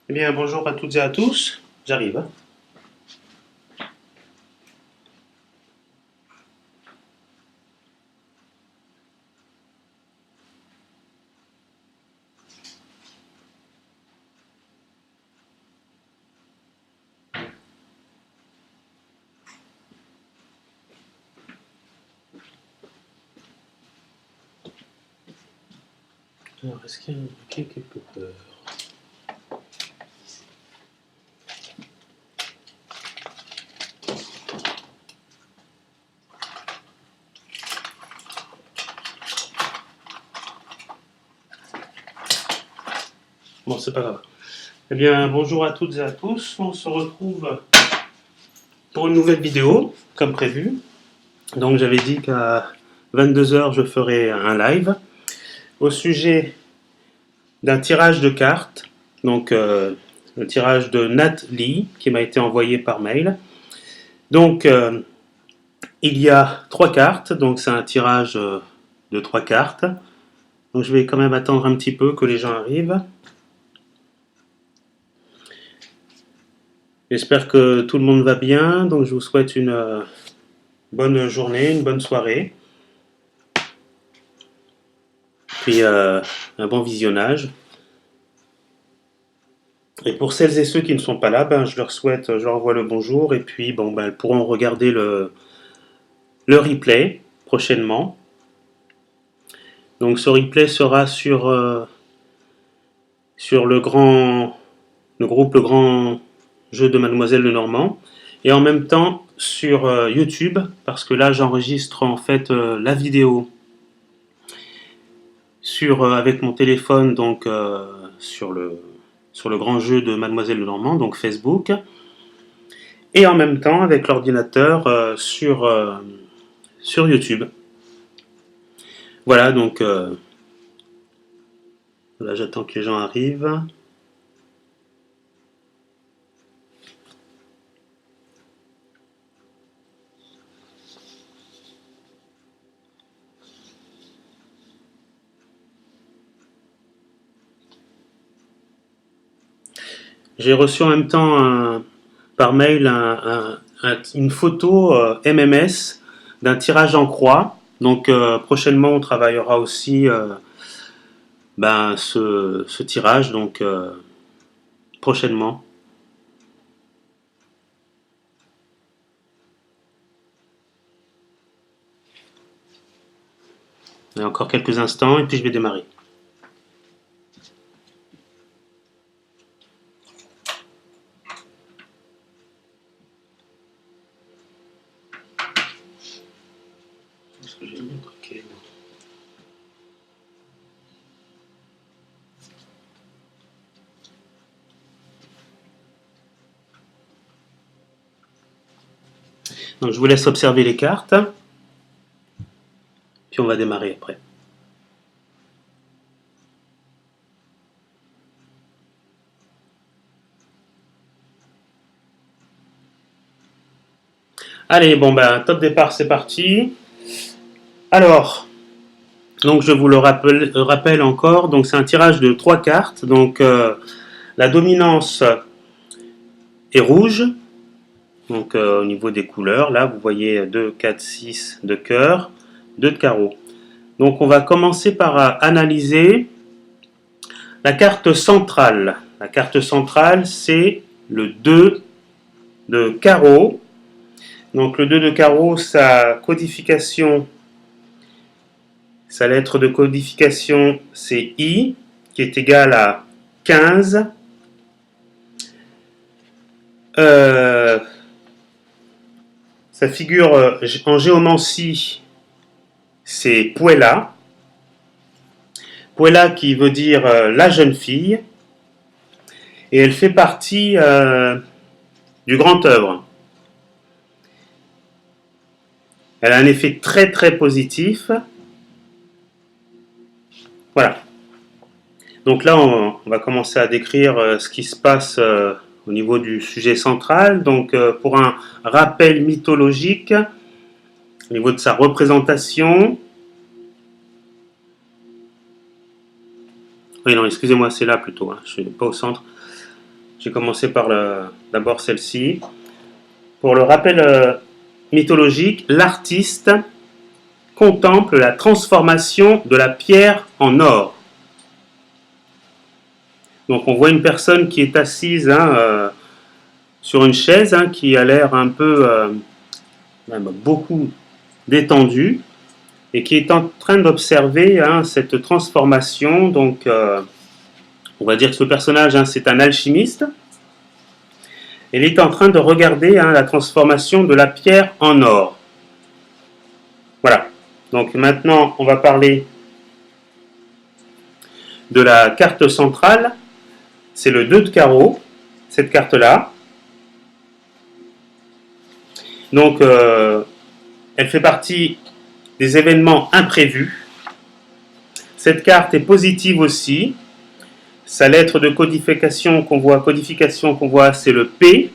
Eh bien, bonjour à toutes et à tous. J'arrive, hein. Alors, est-ce qu'il y a un bouquet quelque part? Bon, c'est pas grave. Eh bien, bonjour à toutes et à tous. On se retrouve pour une nouvelle vidéo, comme prévu. Donc, j'avais dit qu'à 22 heures, je ferai un live au sujet d'un tirage de cartes. Donc, le tirage de Nat Lee, qui m'a été envoyé par mail. Donc, il y a 3 cartes. Donc, c'est un tirage de 3 cartes. Donc, je vais quand même attendre un petit peu que les gens arrivent. J'espère que tout le monde va bien, donc je vous souhaite une bonne journée, une bonne soirée, puis un bon visionnage. Et pour celles et ceux qui ne sont pas là, ben, je leur envoie le bonjour, et puis bon, ben, elles pourront regarder le replay prochainement. Donc ce replay sera sur le groupe Le Grand Jeu de Mademoiselle Lenormand, et en même temps sur YouTube, parce que là j'enregistre en fait la vidéo avec mon téléphone, donc sur le grand jeu de Mademoiselle Lenormand, donc Facebook, et en même temps avec l'ordinateur sur YouTube. Voilà, donc là j'attends que les gens arrivent. J'ai reçu en même temps par mail une photo MMS d'un tirage en croix. Donc prochainement on travaillera aussi ce tirage, donc prochainement. Il y a encore quelques instants et puis je vais démarrer. Est-ce que j'ai mis un truc? Donc je vous laisse observer les cartes, puis on va démarrer après. Allez, bon ben, top départ, c'est parti. Alors, donc je vous le rappelle encore, donc c'est un tirage de 3 cartes, donc la dominance est rouge, donc au niveau des couleurs, là vous voyez 2, 4, 6 de cœur, 2 de carreau. Donc on va commencer par analyser la carte centrale. La carte centrale, c'est le 2 de carreau. Donc le 2 de carreau, sa codification, sa lettre de codification, c'est I, qui est égale à 15. Sa figure en géomancie, c'est Puella. Puella qui veut dire la jeune fille. Et elle fait partie du grand œuvre. Elle a un effet très très positif. Voilà. Donc là, on va commencer à décrire ce qui se passe au niveau du sujet central. Donc pour un rappel mythologique, au niveau de sa représentation, Oui, non, excusez-moi, c'est là plutôt, hein, je suis pas au centre. J'ai commencé par d'abord celle-ci. Pour le rappel mythologique, l'artiste contemple la transformation de la pierre en or. Donc on voit une personne qui est assise sur une chaise, qui a l'air un peu, même beaucoup détendue, et qui est en train d'observer cette transformation. Donc on va dire que ce personnage, c'est un alchimiste. Il est en train de regarder la transformation de la pierre en or. Voilà. Donc maintenant, on va parler de la carte centrale. C'est le 2 de carreau, cette carte-là. Donc, elle fait partie des événements imprévus. Cette carte est positive aussi. Sa lettre de codification qu'on voit, c'est le P.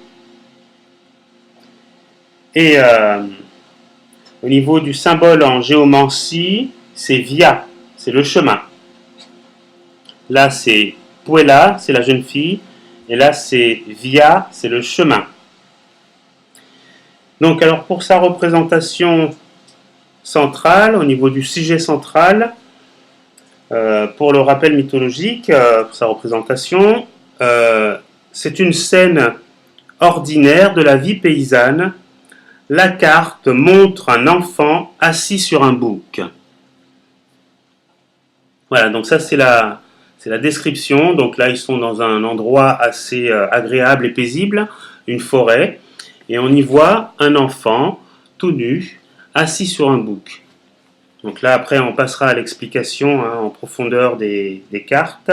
Et au niveau du symbole en géomancie, c'est via, c'est le chemin. Là, c'est Puella, c'est la jeune fille. Et là, c'est via, c'est le chemin. Donc, alors pour sa représentation centrale, au niveau du sujet central, pour le rappel mythologique, pour sa représentation, c'est une scène ordinaire de la vie paysanne. La carte montre un enfant assis sur un bouc. Voilà, donc ça c'est la description. Donc là, ils sont dans un endroit assez agréable et paisible, une forêt, et on y voit un enfant tout nu, assis sur un bouc. Donc là, après, on passera à l'explication en profondeur des cartes.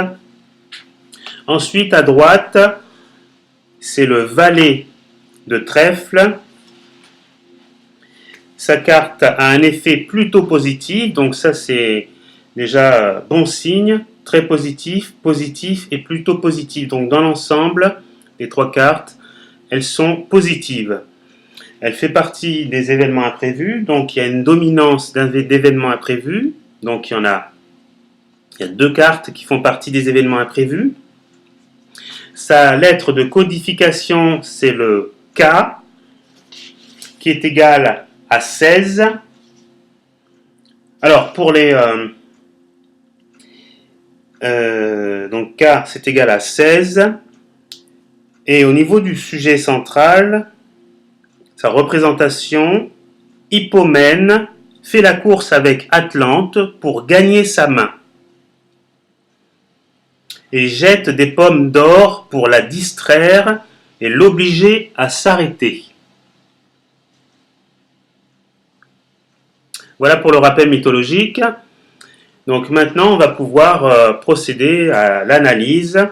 Ensuite, à droite, c'est le valet de trèfle. Sa carte a un effet plutôt positif, donc ça c'est déjà bon signe, très positif, positif et plutôt positif. Donc dans l'ensemble, les trois cartes, elles sont positives. Elle fait partie des événements imprévus, donc il y a une dominance d'événements imprévus, donc il y a deux cartes qui font partie des événements imprévus. Sa lettre de codification, c'est le K, qui est égal à 16. Alors, pour les... donc K, c'est égal à 16. Et au niveau du sujet central, sa représentation, Hippomène fait la course avec Atlante pour gagner sa main. Et jette des pommes d'or pour la distraire et l'obliger à s'arrêter. Voilà pour le rappel mythologique. Donc maintenant, on va pouvoir procéder à l'analyse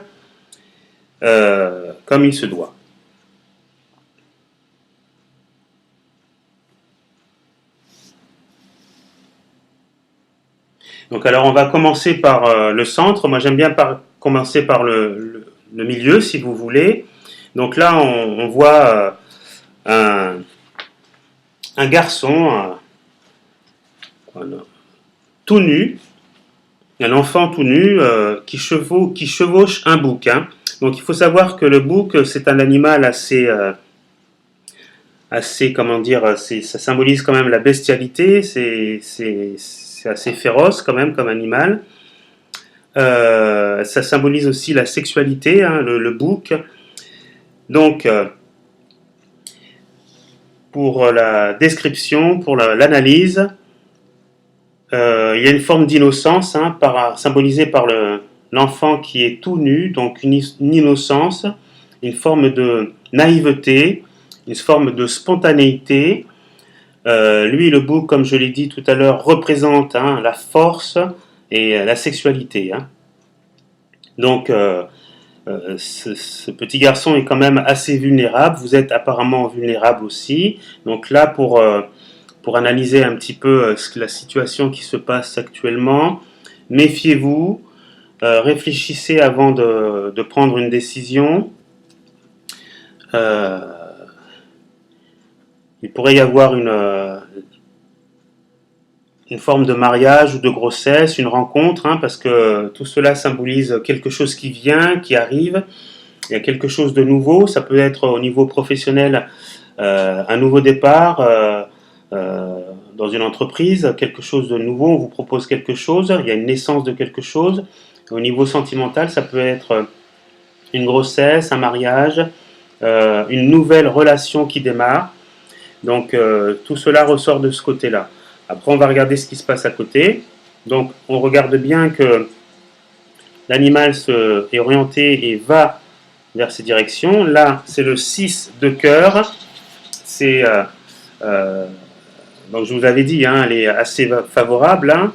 comme il se doit. Donc alors, on va commencer par le centre. Moi, j'aime bien commencer par le milieu, si vous voulez. Donc là, on voit un garçon tout nu, un enfant tout nu qui chevauche un bouc. Donc il faut savoir que le bouc, c'est un animal assez, comment dire, ça symbolise quand même la bestialité, c'est assez féroce quand même comme animal. Ça symbolise aussi la sexualité, le bouc. Donc, pour la description, pour l'analyse, il y a une forme d'innocence symbolisée par l'enfant qui est tout nu, donc une innocence, une forme de naïveté, une forme de spontanéité. Lui, le bouc, comme je l'ai dit tout à l'heure, représente la force et la sexualité. Donc, ce petit garçon est quand même assez vulnérable. Vous êtes apparemment vulnérable aussi. Donc là, pour analyser un petit peu la situation qui se passe actuellement, méfiez-vous, réfléchissez avant de prendre une décision. Il pourrait y avoir une une forme de mariage ou de grossesse, une rencontre, hein, parce que tout cela symbolise quelque chose qui vient, qui arrive. Il y a quelque chose de nouveau. Ça peut être au niveau professionnel, un nouveau départ euh, dans une entreprise, quelque chose de nouveau. On vous propose quelque chose. Il y a une naissance de quelque chose. Au niveau sentimental, ça peut être une grossesse, un mariage, une nouvelle relation qui démarre. Donc tout cela ressort de ce côté-là. Après, on va regarder ce qui se passe à côté. Donc on regarde bien que l'animal est orienté et va vers ces directions. Là, c'est le 6 de cœur. C'est donc je vous avais dit, hein, elle est assez favorable. Hein.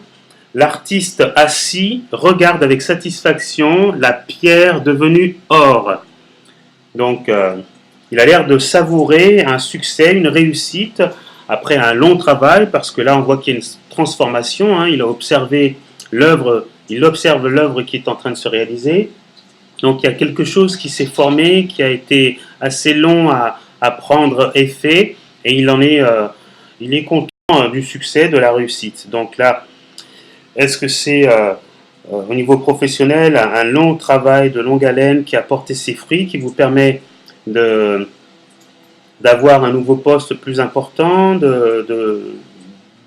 L'artiste assis regarde avec satisfaction la pierre devenue or. Donc, il a l'air de savourer un succès, une réussite, après un long travail, parce que là, on voit qu'il y a une transformation. Hein, il observe l'œuvre qui est en train de se réaliser. Donc, il y a quelque chose qui s'est formé, qui a été assez long à prendre effet, et il est content du succès, de la réussite. Donc là, est-ce que c'est au niveau professionnel un long travail de longue haleine qui a porté ses fruits, qui vous permet d'avoir un nouveau poste plus important,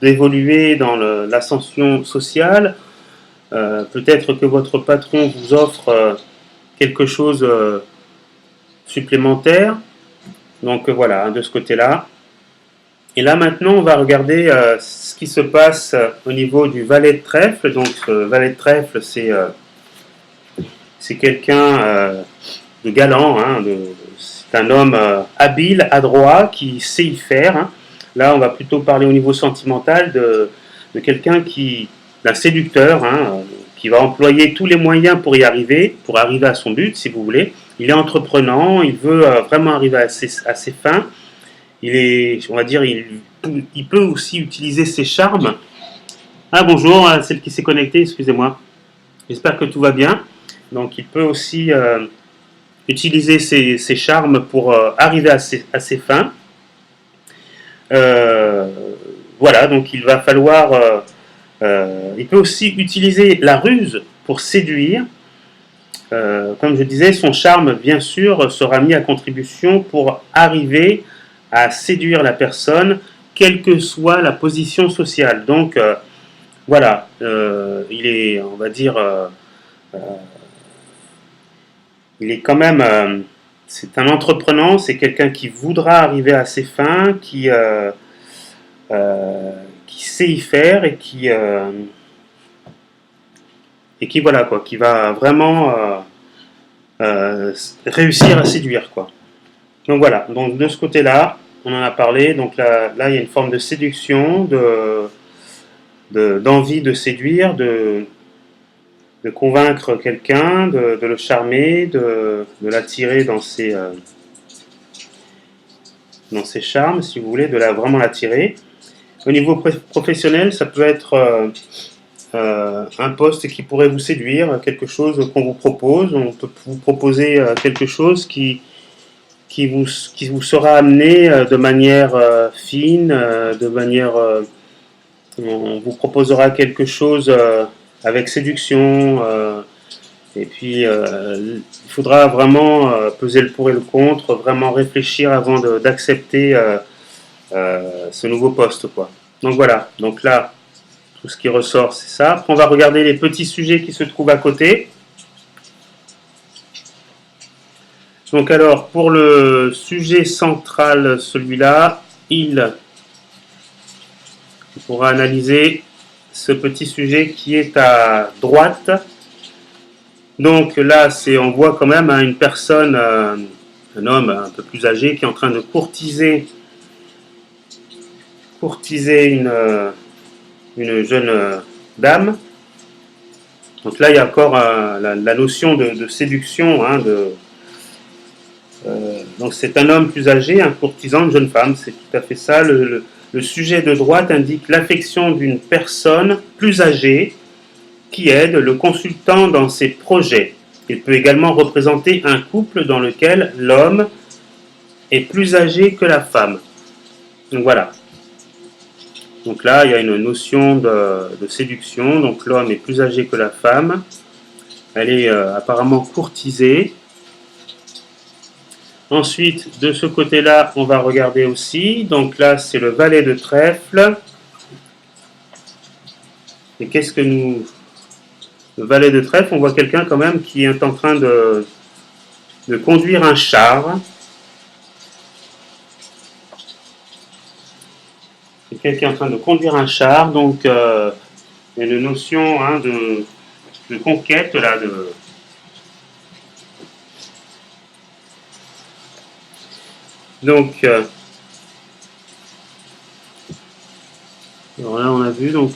d'évoluer dans l'ascension sociale. Peut-être que votre patron vous offre quelque chose supplémentaire. Donc voilà, de ce côté-là. Et là maintenant, on va regarder ce qui se passe au niveau du valet de trèfle. Donc valet de trèfle, c'est quelqu'un de galant, hein, c'est un homme habile, adroit, qui sait y faire. Hein. Là, on va plutôt parler au niveau sentimental de quelqu'un d'un séducteur, hein, qui va employer tous les moyens pour arriver à son but, si vous voulez. Il est entreprenant, il veut vraiment arriver à ses fins. On va dire, il peut aussi utiliser ses charmes. Ah bonjour, celle qui s'est connectée, excusez-moi. J'espère que tout va bien. Donc il peut aussi utiliser ses charmes pour arriver à ses fins. Voilà, donc il va falloir... il peut aussi utiliser la ruse pour séduire. Comme je disais, son charme, bien sûr, sera mis à contribution pour arriver à séduire la personne, quelle que soit la position sociale. Donc, voilà, il est, on va dire, il est quand même, c'est un entreprenant, c'est quelqu'un qui voudra arriver à ses fins, qui sait y faire et qui voilà quoi, qui va vraiment réussir à séduire quoi. Donc voilà, donc de ce côté-là, on en a parlé. Donc là il y a une forme de séduction, d'envie de séduire, de convaincre quelqu'un, de le charmer, de l'attirer dans ses charmes, si vous voulez, vraiment l'attirer. Au niveau professionnel, ça peut être un poste qui pourrait vous séduire, quelque chose qu'on vous propose. On peut vous proposer quelque chose qui vous sera amené de manière fine, de manière... on vous proposera quelque chose avec séduction, et puis il faudra vraiment peser le pour et le contre, vraiment réfléchir avant d'accepter ce nouveau poste, quoi. Donc voilà, donc là, tout ce qui ressort, c'est ça. Après, on va regarder les petits sujets qui se trouvent à côté. Donc alors, pour le sujet central, celui-là, il pourra analyser ce petit sujet qui est à droite. Donc là, on voit quand même une personne, un homme un peu plus âgé, qui est en train de courtiser une jeune dame. Donc là, il y a encore la notion de séduction. Hein, donc c'est un homme plus âgé, un courtisan, une jeune femme, c'est tout à fait ça. Le sujet de droite indique l'affection d'une personne plus âgée qui aide le consultant dans ses projets. Il peut également représenter un couple dans lequel l'homme est plus âgé que la femme. Donc voilà. Donc là, il y a une notion de séduction. Donc l'homme est plus âgé que la femme. Elle est apparemment courtisée. Ensuite, de ce côté-là, on va regarder aussi. Donc là, c'est le valet de trèfle. Et qu'est-ce que nous... Le valet de trèfle, on voit quelqu'un quand même qui est en train de conduire un char. Quelqu'un qui est en train de conduire un char. Donc, il y a une notion de conquête, là, donc, alors là, on a vu donc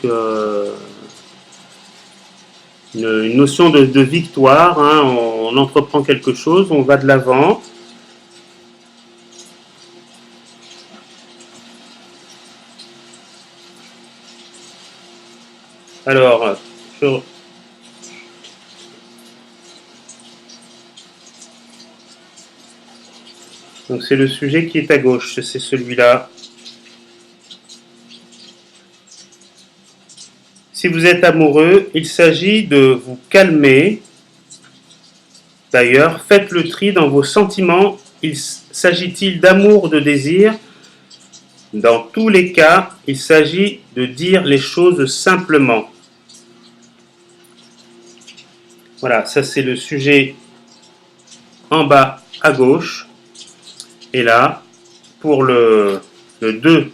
une notion de victoire. Hein, on entreprend quelque chose, on va de l'avant. Alors, donc c'est le sujet qui est à gauche, c'est celui-là. Si vous êtes amoureux, il s'agit de vous calmer. D'ailleurs, faites le tri dans vos sentiments. S'agit-il d'amour ou de désir? Dans tous les cas, il s'agit de dire les choses simplement. Voilà, ça c'est le sujet en bas à gauche. Et là, pour le 2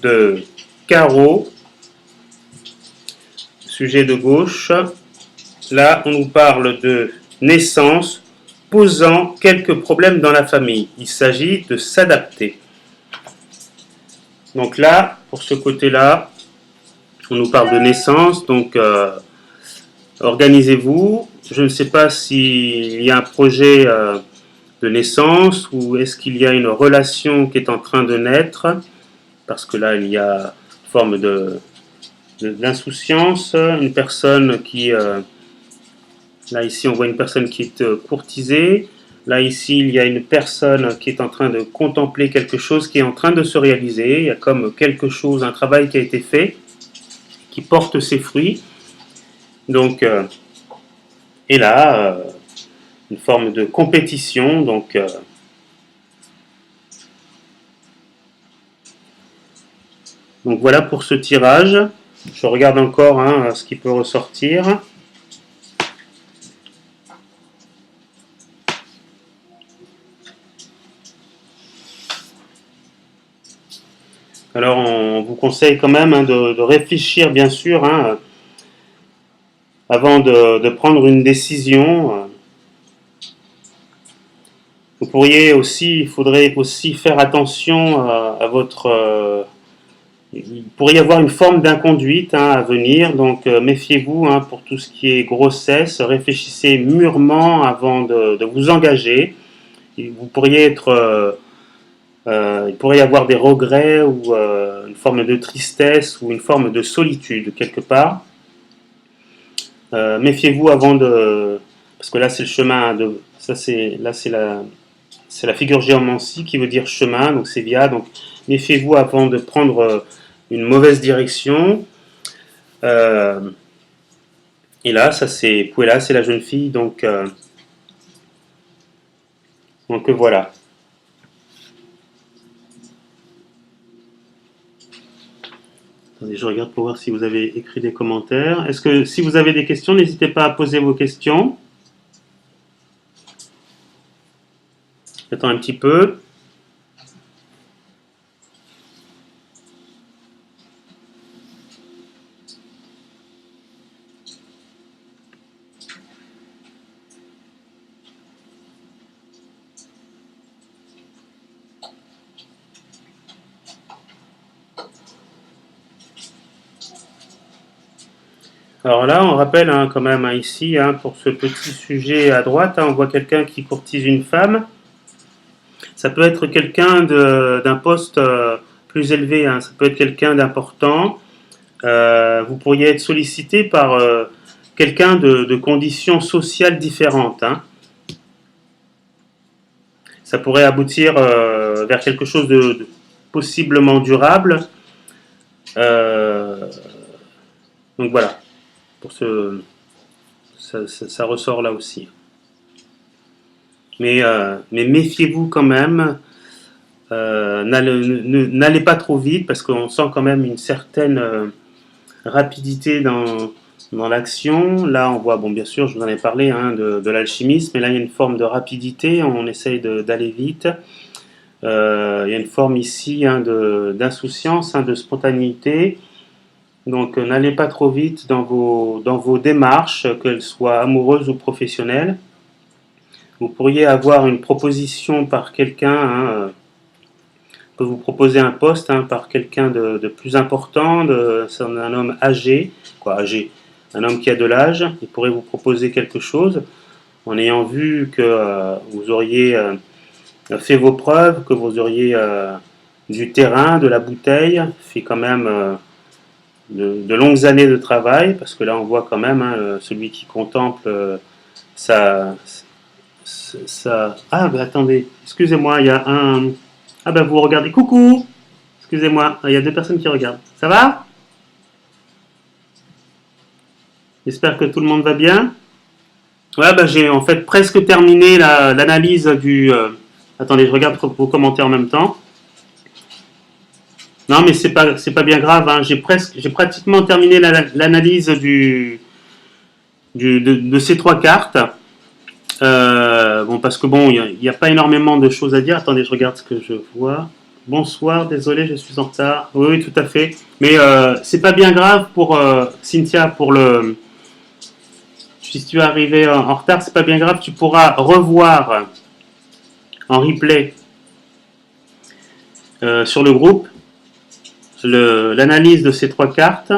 de carreau, sujet de gauche, là on nous parle de naissance posant quelques problèmes dans la famille. Il s'agit de s'adapter. Donc là, pour ce côté-là, on nous parle de naissance, donc organisez-vous. Je ne sais pas s'il y a un projet de naissance ou est-ce qu'il y a une relation qui est en train de naître, parce que là, il y a une forme d'insouciance, une personne qui... là, ici, on voit une personne qui est courtisée. Là, ici, il y a une personne qui est en train de contempler quelque chose qui est en train de se réaliser. Il y a comme quelque chose, un travail qui a été fait, qui porte ses fruits. Donc, et là, une forme de compétition. Donc voilà pour ce tirage. Je regarde encore ce qui peut ressortir. Alors, on vous conseille quand même de réfléchir, bien sûr, avant de prendre une décision. Vous pourriez aussi, il faudrait aussi faire attention à votre... il pourrait y avoir une forme d'inconduite à venir, donc méfiez-vous pour tout ce qui est grossesse, réfléchissez mûrement avant de vous engager. Vous pourriez être... il pourrait y avoir des regrets ou une forme de tristesse ou une forme de solitude quelque part. Méfiez-vous avant de... Parce que là c'est le chemin de... Ça c'est... Là c'est la figure géomancie qui veut dire chemin, donc c'est via. Donc méfiez-vous avant de prendre une mauvaise direction. Et là, ça c'est Puella, c'est la jeune fille, donc voilà. Attendez, je regarde pour voir si vous avez écrit des commentaires. Est-ce que si vous avez des questions, n'hésitez pas à poser vos questions. J'attends un petit peu. Alors là, on rappelle quand même ici, pour ce petit sujet à droite, on voit quelqu'un qui courtise une femme. Ça peut être quelqu'un d'un poste plus élevé, ça peut être quelqu'un d'important. Vous pourriez être sollicité par quelqu'un de conditions sociales différentes. Ça pourrait aboutir vers quelque chose de possiblement durable. Euh, donc voilà, pour ça ressort là aussi. Mais méfiez-vous quand même. N'allez pas trop vite parce qu'on sent quand même une certaine rapidité dans l'action. Là, on voit, bon, bien sûr, je vous en ai parlé hein, de l'alchimisme, mais là, il y a une forme de rapidité. On essaye d'aller vite. Il y a une forme ici hein, d'insouciance, hein, de spontanéité. Donc, n'allez pas trop vite dans vos démarches, qu'elles soient amoureuses ou professionnelles. Vous pourriez avoir une proposition par quelqu'un, hein, peut vous proposer un poste hein, par quelqu'un de plus important, c'est un homme âgé, quoi âgé, un homme qui a de l'âge, il pourrait vous proposer quelque chose en ayant vu que vous auriez fait vos preuves, que vous auriez du terrain, de la bouteille, fait quand même de longues années de travail, parce que là on voit quand même hein, celui qui contemple sa, Ah bah attendez, excusez-moi, il y a un... Ah bah vous regardez, coucou. Excusez-moi, il y a deux personnes qui regardent. Ça va? J'espère que tout le monde va bien. Ouais, bah j'ai en fait presque terminé l'analyse du... Attendez, je regarde vos commentaires en même temps. Non, mais c'est pas bien grave. Hein. J'ai pratiquement terminé l'analyse de ces trois cartes. Bon, parce que bon, il n'y a pas énormément de choses à dire. Attendez, je regarde ce que je vois. Bonsoir, désolé, je suis en retard. Oui, oui, tout à fait. Mais c'est pas bien grave pour Cynthia, pour le. Si tu es arrivé en retard, c'est pas bien grave. Tu pourras revoir en replay sur le groupe l'analyse de ces trois cartes.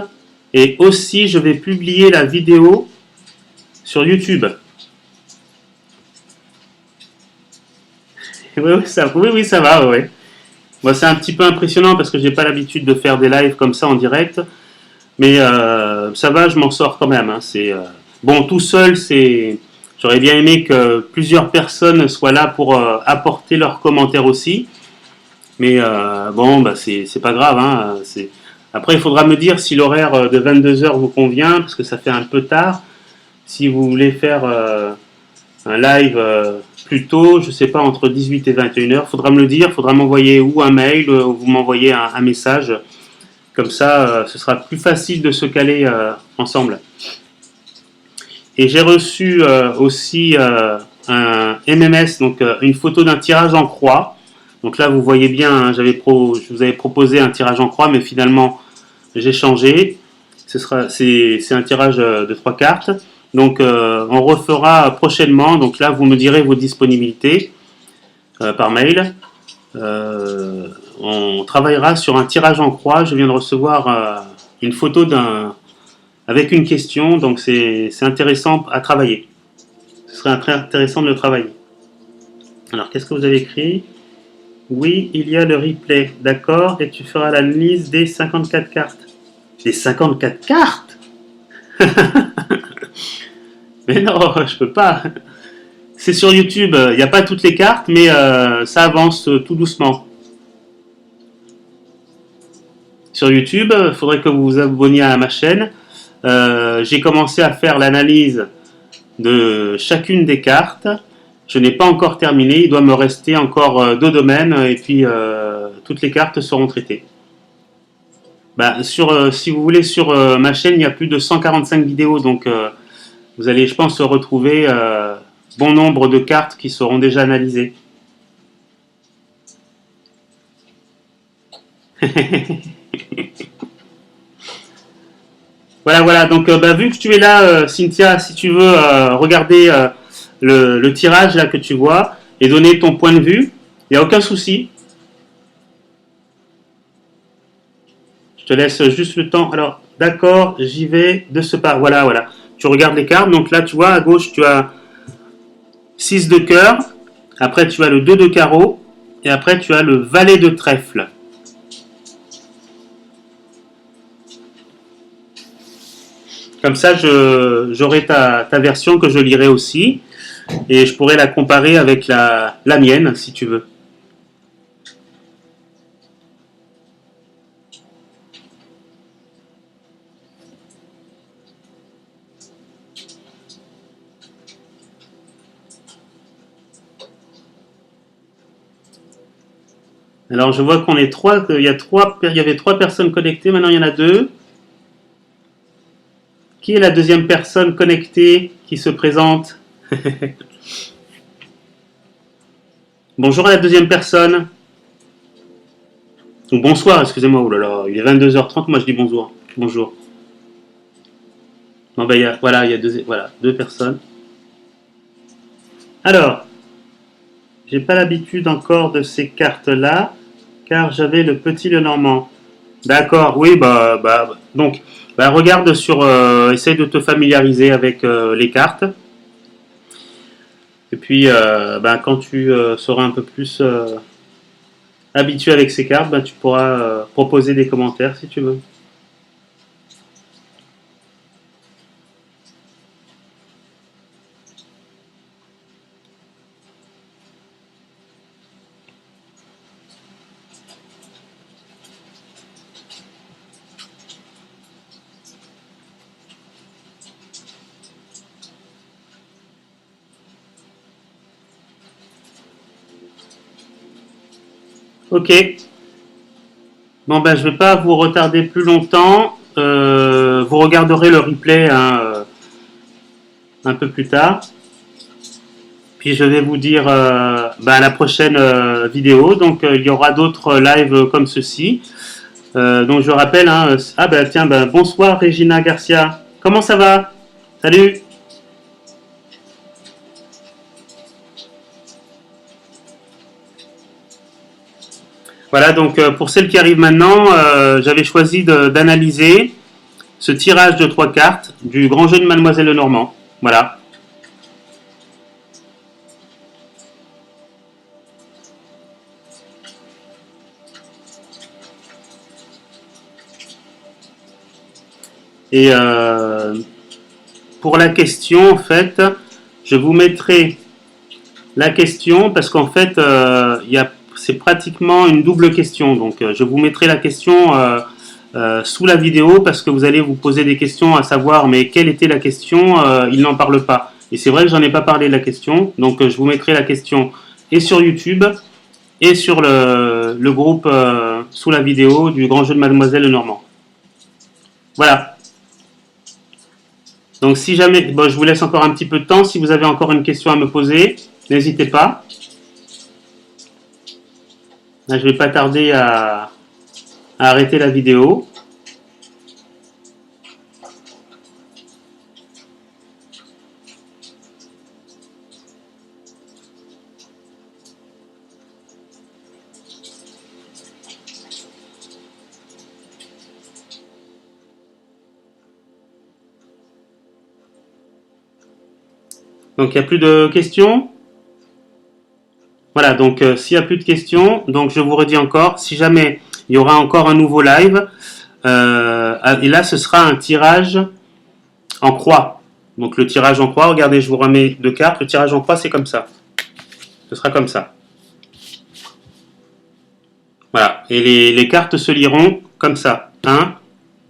Et aussi, je vais publier la vidéo sur YouTube. Oui, ça va, oui. Bon, c'est un petit peu impressionnant parce que j'ai pas l'habitude de faire des lives comme ça en direct. Mais ça va, je m'en sors quand même. Hein. Bon, tout seul, j'aurais bien aimé que plusieurs personnes soient là pour apporter leurs commentaires aussi. Mais bon, bah, c'est pas grave. Hein. Après, il faudra me dire si l'horaire de 22 h vous convient, parce que ça fait un peu tard. Si vous voulez faire un live plus tôt, je sais pas, entre 18 et 21 h, faudra me le dire. Faudra m'envoyer ou un mail ou vous m'envoyez un message. Comme ça, ce sera plus facile de se caler ensemble. Et j'ai reçu aussi un MMS, donc une photo d'un tirage en croix. Donc là, vous voyez bien, hein, je vous avais proposé un tirage en croix, mais finalement, j'ai changé. C'est un tirage de 3 cartes. Donc, on refera prochainement. Donc là, vous me direz vos disponibilités par mail. On travaillera sur un tirage en croix. Je viens de recevoir une photo avec une question, donc c'est intéressant à travailler. Ce serait très intéressant de le travailler. Alors, qu'est-ce que vous avez écrit? Oui, il y a le replay, d'accord, et tu feras l'analyse des 54 cartes. Des 54 cartes? Mais non, je peux pas. C'est sur YouTube, il n'y a pas toutes les cartes, mais ça avance tout doucement. Sur YouTube, il faudrait que vous vous abonniez à ma chaîne. J'ai commencé à faire l'analyse de chacune des cartes. Je n'ai pas encore terminé, il doit me rester encore 2 domaines et puis toutes les cartes seront traitées. Bah, si vous voulez, sur ma chaîne, il y a plus de 145 vidéos, donc vous allez, je pense, retrouver bon nombre de cartes qui seront déjà analysées. Voilà, donc bah, vu que tu es là, Cynthia, si tu veux regarder le tirage là que tu vois et donner ton point de vue, il n'y a aucun souci. Je te laisse juste le temps. Alors, d'accord, j'y vais de ce pas. Voilà. Tu regardes les cartes, donc là tu vois à gauche tu as 6 de cœur, après tu as le 2 de carreau, et après tu as le valet de trèfle. Comme ça, j'aurai ta version que je lirai aussi, et je pourrai la comparer avec la mienne, si tu veux. Alors je vois qu'on est trois, il y avait trois personnes connectées, maintenant il y en a deux. Qui est la deuxième personne connectée qui se présente? Bonjour à la deuxième personne. Ou bonsoir, excusez-moi, oh là là, il est 22h30, moi je dis bonjour. Bonjour. Bon, ben, voilà, il y a deux personnes. Alors, j'ai pas l'habitude encore de ces cartes-là, car j'avais le petit Lenormand. D'accord, oui, donc, regarde sur, essaye de te familiariser avec les cartes, et puis, quand tu seras un peu plus habitué avec ces cartes, tu pourras proposer des commentaires si tu veux. Ok, bon je vais pas vous retarder plus longtemps. Vous regarderez le replay hein, un peu plus tard. Puis je vais vous dire à la prochaine vidéo. Donc il y aura d'autres lives comme ceci. Donc je rappelle, hein, tiens, bonsoir Regina Garcia. Comment ça va? Salut. Voilà, donc pour celles qui arrivent maintenant, j'avais choisi d'analyser ce tirage de trois cartes du grand jeu de Mademoiselle Lenormand. Voilà. Et pour la question, en fait, je vous mettrai la question parce qu'en fait, c'est pratiquement une double question. Donc, je vous mettrai la question sous la vidéo parce que vous allez vous poser des questions à savoir, mais quelle était la question Il n'en parle pas. Et c'est vrai que j'en ai pas parlé de la question. Donc, je vous mettrai la question et sur YouTube et sur le groupe sous la vidéo du grand jeu de Mademoiselle Lenormand. Voilà. Donc si jamais, je vous laisse encore un petit peu de temps. Si vous avez encore une question à me poser, n'hésitez pas. Là, je ne vais pas tarder à arrêter la vidéo. Donc il n'y a plus de questions. Voilà, donc s'il n'y a plus de questions, donc je vous redis encore, si jamais il y aura encore un nouveau live, et là ce sera un tirage en croix. Donc le tirage en croix, regardez, je vous remets deux cartes, le tirage en croix c'est comme ça. Ce sera comme ça. Voilà, et les cartes se liront comme ça. 1,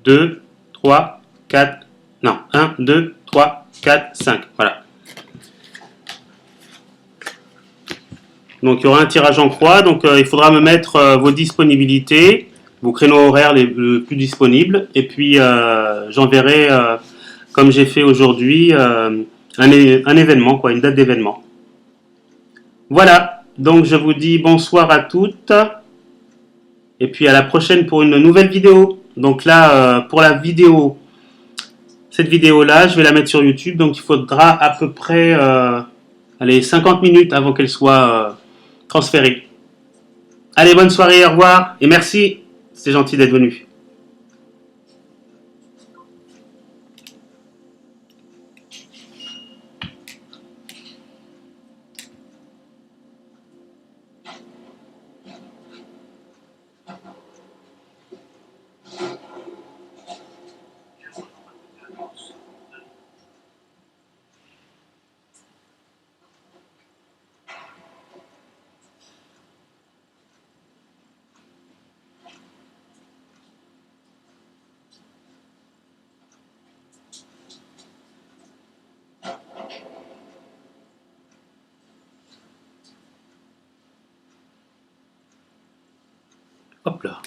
2, 3, 4, non, 1, 2, 3, 4, 5. Voilà. Donc il y aura un tirage en croix, donc il faudra me mettre vos disponibilités, vos créneaux horaires les plus disponibles, et puis j'enverrai, comme j'ai fait aujourd'hui, un événement, quoi, une date d'événement. Voilà, donc je vous dis bonsoir à toutes, et puis à la prochaine pour une nouvelle vidéo. Donc là, pour la vidéo, cette vidéo-là, je vais la mettre sur YouTube, donc il faudra à peu près allez, 50 minutes avant qu'elle soit transférée. Allez, bonne soirée, au revoir, et merci, c'est gentil d'être venu. Hop là.